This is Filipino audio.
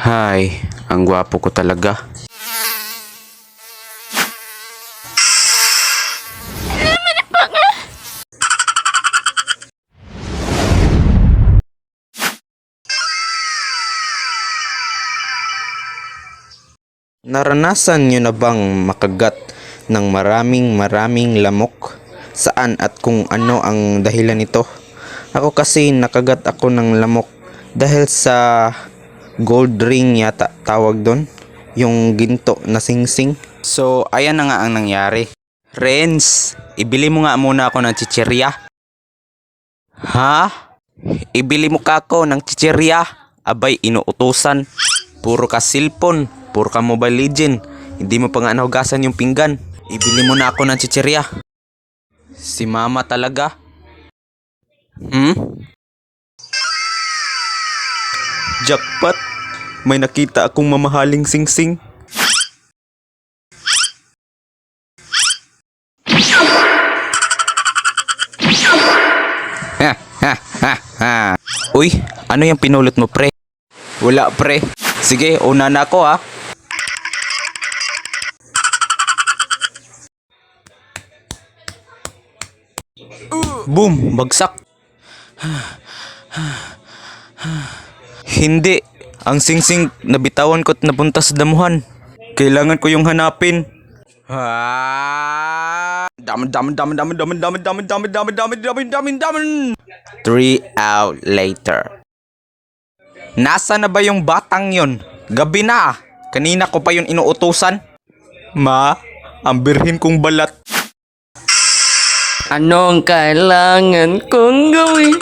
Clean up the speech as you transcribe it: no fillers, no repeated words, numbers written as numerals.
Hay, ang gwapo ko talaga. Naranasan nyo na bang makagat ng maraming lamok? Saan at kung ano ang dahilan nito? Ako kasi nakagat ako ng lamok dahil sa gold ring yata tawag doon. Yung ginto na singsing. So, ayan na nga ang nangyari. Renz, ibili mo nga muna ako ng chichirya. Ha? Ibili mo ka ako ng chichirya? Abay, inuutusan. Puro ka cellphone, puro ka Mobile Legend. Hindi mo pa nga nahugasan yung pinggan. Ibili mo na ako ng chichirya. Si mama talaga. Jackpot! May nakita akong mamahaling singsing. Uy, ano yung pinulot mo, pre? Wala, pre. Sige, una na ako, ha. Boom, bagsak. Hindi. Ang singsing nabitawan ko at napunta sa damuhan. Kailangan ko yung hanapin. Daman. 3 hours later. Nasa na ba yung batang yon? Gabi na. Kanina ko pa yun inuutusan. Ma, ang birhin kong balat. Anong kailangan kong gawin